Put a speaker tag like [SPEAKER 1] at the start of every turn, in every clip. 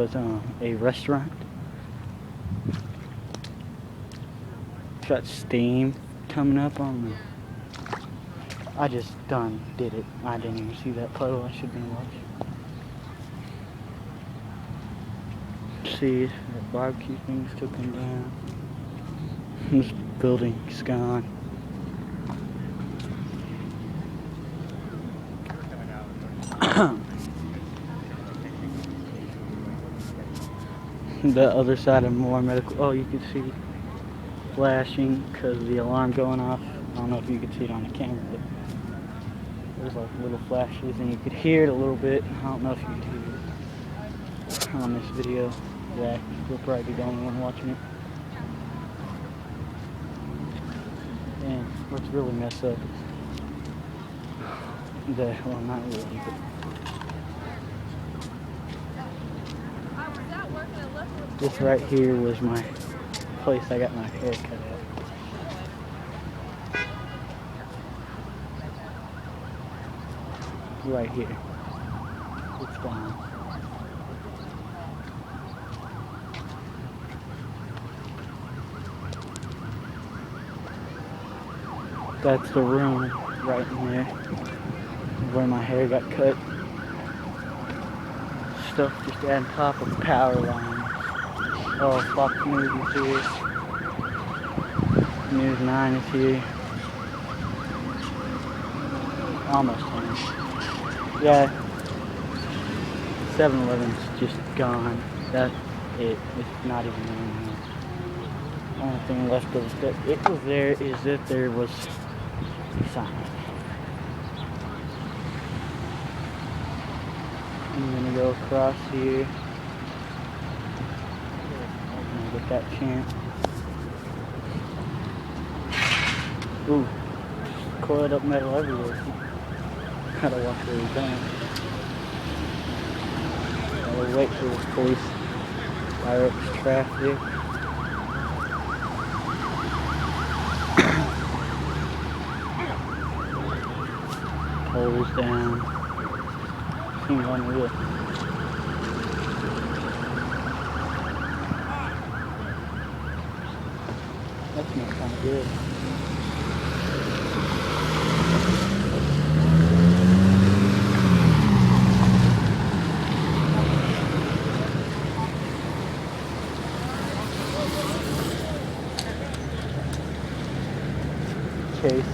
[SPEAKER 1] was a restaurant. Got steam coming up on me. I just did it. I didn't even see that puddle. I should have been watching. See, the barbecue thing's still coming down. This building's gone. The other side of more medical. Oh, you can see flashing because of the alarm going off. I don't know if you can see it on the camera, but there's like little flashes and you could hear it a little bit. I don't know if you could hear it on this video. Yeah, you'll probably be the only one watching it. And what's really messed up is that, well, not really, but this right here was my place I got my hair cut at. Right here. It's gone. That's the room right in there where my hair got cut. Stuff just on top of the power lines. Oh, Fox News is here. News 9 is here. Almost home. Yeah. 7-Eleven's just gone. That's it. It's not even there anymore. The only thing left of that it was there is that there was a sign. I'm gonna go across here. Get that chant. Ooh, coiled up metal everywhere. Gotta watch where he's going. Gotta wait for this police fire up this traffic. Poles down. Seems unreal. That smells kind of good. Chase.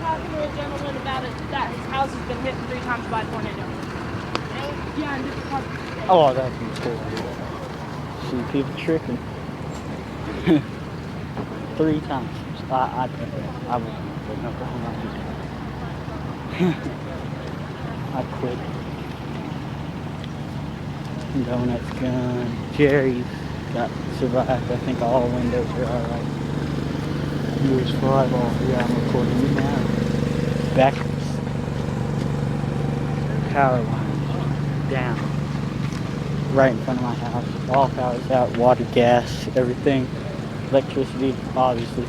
[SPEAKER 2] Talking to a gentleman about it, that his house has been hit 3 times by a tornado. Yeah, and
[SPEAKER 1] Oh, that'd be cool. See people tricking. 3 times. I wouldn't. No, I'm not doing that. I'd quit. Donut's gone. Jerry's got survived. I think all windows are alright. Here's 5 all. Yeah, I'm recording it now. Back power lines down right in front of my house. All power's out. Water, gas, everything. Electricity, obviously.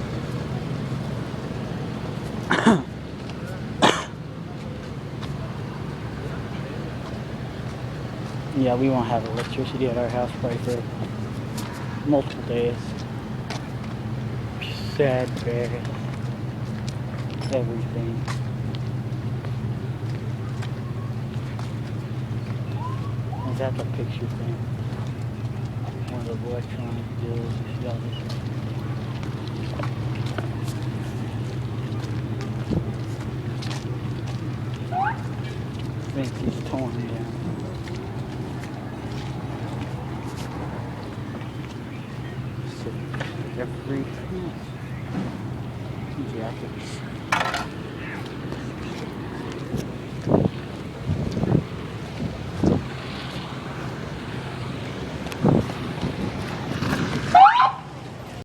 [SPEAKER 1] Yeah, we won't have electricity at our house probably for multiple days. Sad, bad, everything. And that's a picture thing. One of the electronic deals. You see all this. think he's torn down. So every jackets.